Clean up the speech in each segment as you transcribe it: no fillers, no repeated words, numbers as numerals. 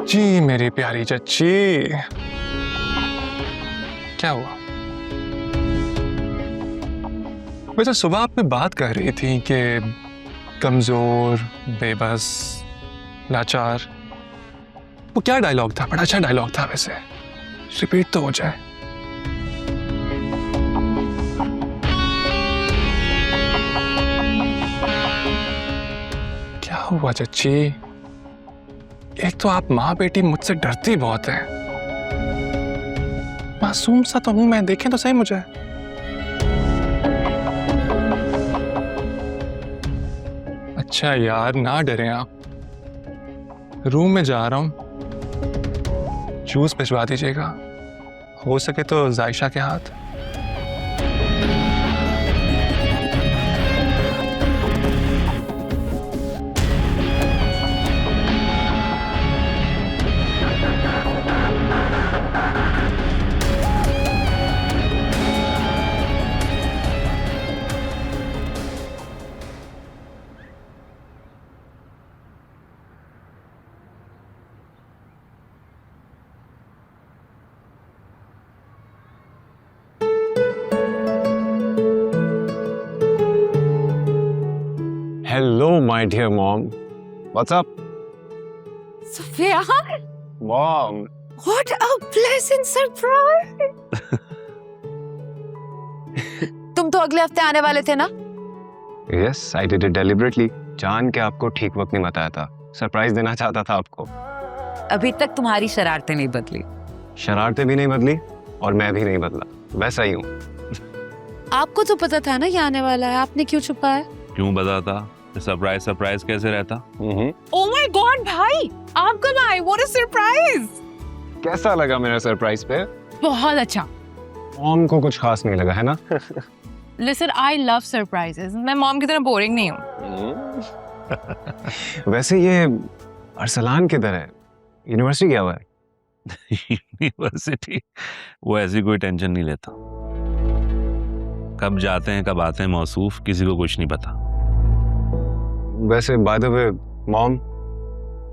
जी मेरी प्यारी चच्ची, क्या हुआ? वैसे सुबह आप में बात कर रही थी कि कमजोर, बेबस, लाचार। वो क्या डायलॉग था? बड़ा अच्छा डायलॉग था वैसे, रिपीट तो हो जाए। क्या हुआ चच्ची? एक तो आप माँ बेटी मुझसे डरती बहुत है। मासूम सा तो हूं मैं, देखें तो सही मुझे। अच्छा यार, ना डरें आप। रूम में जा रहा हूं, जूस भिजवा दीजिएगा, हो सके तो जायशा के हाथ। Hello, my dear mom. What's up? Sophia, Mom. what a pleasant surprise! तुम तो अगले हफ्ते आने वाले थे ना? Yes, I did it deliberately. जान के आपको ठीक वक्त नहीं बताया था। सरप्राइज देना चाहता था आपको। अभी तक तुम्हारी शरारतें नहीं बदली। शरारतें भी नहीं बदली और मैं भी नहीं बदला, वैसा ही हूँ। आपको तो पता था ना ये आने वाला है, आपने क्यों छुपाया? क्यों बताता? सरप्राइज सरप्राइज कैसे रहता? Oh my God, भाई, आप कब आए? What a surprise! कैसा लगा मेरा सरप्राइज पे? बहुत अच्छा। मॉम को कुछ खास नहीं लगा है ना? Listen, I love surprises. मैं मॉम की तरह बोरिंग नहीं हूँ। वैसे ये अरसलान किधर है? यूनिवर्सिटी गया हुआ है? यूनिवर्सिटी? वो ऐसी कोई टेंशन नहीं लेता। कब जाते हैं कब आते हैं मौसूफ, किसी को कुछ नहीं पता। वैसे बाय द वे मॉम,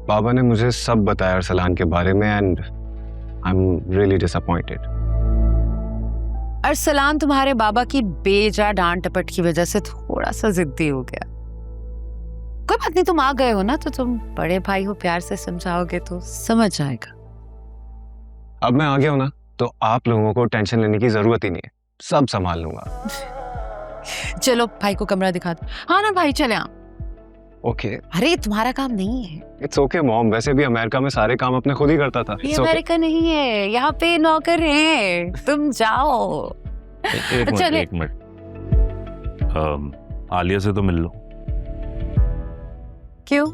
पापा ने मुझे सब बताया अरसलान के बारे में and I am really disappointed. Arsalan तुम्हारे बाबा की बेजा डांट टपट की वजह से थोड़ा सा जिद्दी हो गया। कोई बात नहीं, तुम आ गए हो ना, तो तुम बड़े भाई हो, प्यार से समझाओगे तो समझ जाएगा। अब मैं आ गया हूं ना, तो आप लोगों को टेंशन लेने की जरूरत ही नहीं है, सब संभाल लूंगा। चलो भाई को कमरा दिखा दो। हाँ ना भाई, चले आप। ओके, अरे तुम्हारा काम नहीं है। इट्स ओके मॉम, वैसे भी अमेरिका में सारे काम अपने खुद ही करता था। ये It's okay. अमेरिका नहीं है, यहाँ पे नौकर हैं, तुम जाओ। एक मिनट, चले। एक मिनट। आलिया से तो मिल लो। क्यों?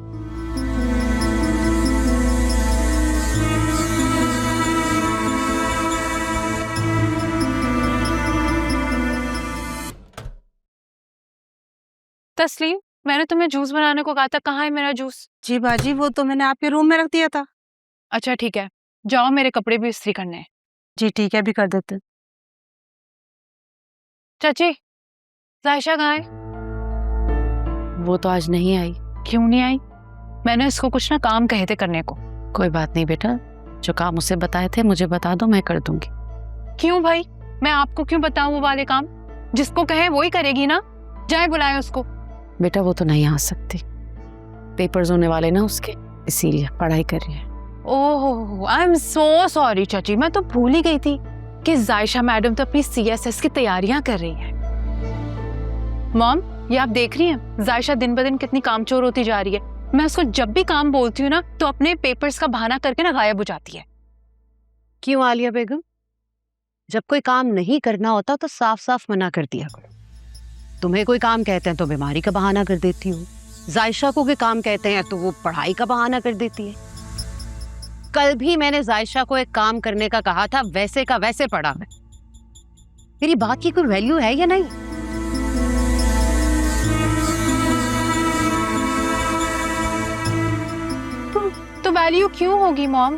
तस्लीम, मैंने तुम्हें जूस बनाने को कहा था, कहाँ है मेरा जूस? जी बाजी, वो तो मैंने आपके रूम में रख दिया था। अच्छा ठीक है, जाओ मेरे कपड़े भी इस्त्री करने हैं। जी ठीक है, अभी कर देते। चाची, जायशा कहाँ है? वो तो आज नहीं आई। क्यों नहीं आई? मैंने इसको कुछ ना काम कहे थे करने को। कोई बात नहीं बेटा, जो काम उसे बताए थे मुझे बता दो, मैं कर दूंगी। क्यों भाई, मैं आपको क्यों बताऊं वो वाले काम? जिसको कहे वो ही करेगी ना। जाए बुलाए उसको। बेटा वो तो नहीं आ सकती, पेपर्स होने वाले ना उसके, इसीलिए पढ़ाई कर रही है। ओह, आई एम सो सॉरी चाची, मैं तो भूल ही गई थी कि जायशा मैडम तो अपनी CSS की तैयारियां कर रही हैं। मॉम, ये आप देख रही हैं जायशा दिन ब दिन कितनी कामचोर होती जा रही है। मैं उसको जब भी काम बोलती हूँ ना, तो अपने पेपर्स का बहाना करके ना गायब हो जाती है। क्यों आलिया बेगम, जब कोई काम नहीं करना होता तो साफ साफ मना कर दिया करो। तुम्हें कोई काम कहते हैं तो बीमारी का बहाना कर देती हो, जायशा को कोई काम कहते हैं तो वो पढ़ाई का बहाना कर देती है। कल भी मैंने जायशा को एक काम करने का कहा था, वैसे का वैसे पड़ा है। मेरी बात की कोई वैल्यू है या नहीं? तो वैल्यू क्यों होगी मॉम?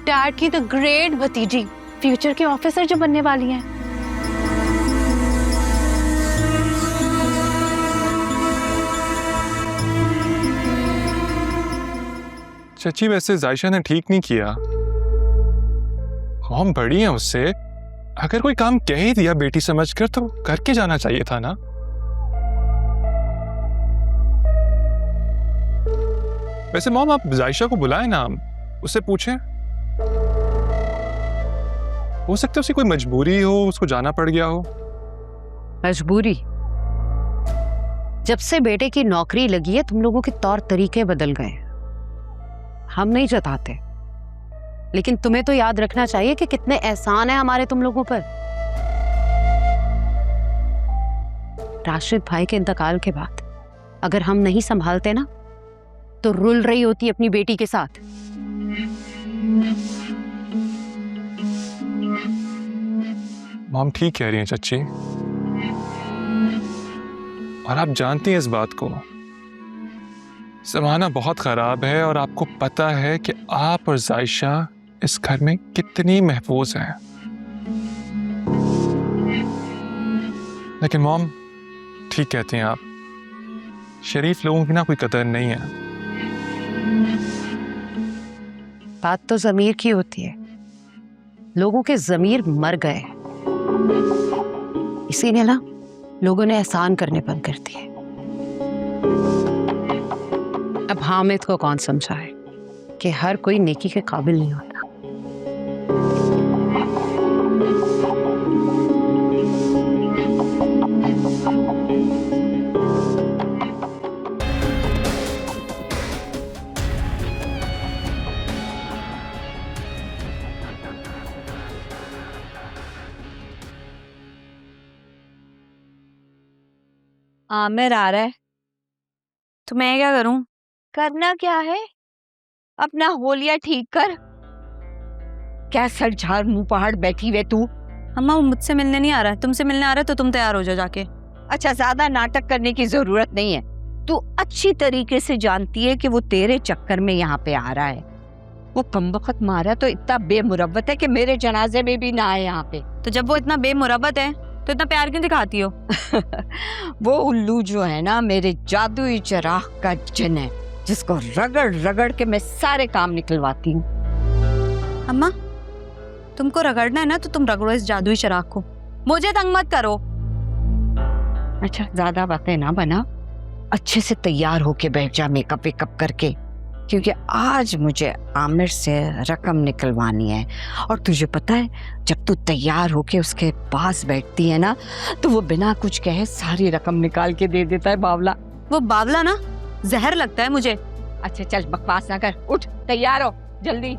डैड की द ग्रेट भतीजी फ्यूचर के ऑफिसर जो बनने वाली हैं। चची वैसे जायशा ने ठीक नहीं किया। मॉम बड़ी है उससे, अगर कोई काम कह ही दिया बेटी समझकर तो करके जाना चाहिए था ना। वैसे मॉम आप जायशा को बुलाएं ना, उससे पूछें। हो सकता है उसे कोई मजबूरी हो, उसको जाना पड़ गया हो। मजबूरी? जब से बेटे की नौकरी लगी है तुम लोगों के तौर तरीके बदल गए। हम नहीं जताते, लेकिन तुम्हें तो याद रखना चाहिए कि कितने एहसान है हमारे तुम लोगों पर। राशिद भाई के इंतकाल के बाद अगर हम नहीं संभालते ना तो रुल रही होती अपनी बेटी के साथ। मॉम ठीक कह रही हैं चची, और आप जानती हैं इस बात को। जमाना बहुत खराब है और आपको पता है कि आप और जायशा इस घर में कितनी महफूज हैं। लेकिन मॉम ठीक कहती हैं आप, शरीफ लोगों की ना कोई कदर नहीं है। बात तो जमीर की होती है। लोगों के जमीर मर गए, इसीलिए ना लोगों ने एहसान करने बंद कर दिए। अब हामिद को कौन समझाए कि हर कोई नेकी के काबिल नहीं होता। आमिर आ रहा है तो मैं क्या करूं? करना क्या है, अपना होलिया ठीक कर। क्या सर झाड़ मुंह पहाड़ बैठी हुए तू? अम्मा वो मुझसे मिलने नहीं आ रहा है, तुमसे मिलने आ रहा है तो तुम तैयार हो जाओ जाके। अच्छा, ज्यादा नाटक करने की जरूरत नहीं है। तू अच्छी तरीके से जानती है कि वो तेरे चक्कर में यहाँ पे आ रहा है। वो कमबख्त मारा तो इतना बेमुरव्वत है कि मेरे जनाजे में भी ना आए यहाँ पे। तो जब वो इतना बेमुरब्बत है तो इतना प्यार क्यों दिखाती हो? वो उल्लू जो है ना, मेरे जादुई चिराग का जिन है, जिसको रगड़ रगड़ के मैं सारे काम निकलवाती हूँ। अम्मा तुमको रगड़ना है ना तो तुम रगड़ो इस जादुई चिराग को, मुझे तंग मत करो। अच्छा, ज्यादा बातें ना बना, अच्छे से तैयार होके बैठ जा मेकअप वेकअप करके, क्योंकि आज मुझे आमिर से रकम निकलवानी है। और तुझे पता है, जब तू तैयार होके उसके पास बैठती है ना तो वो बिना कुछ कहे सारी रकम निकाल के दे देता है बावला। वो बावला ना जहर लगता है मुझे। अच्छा चल बकवास ना कर, उठ तैयार हो जल्दी।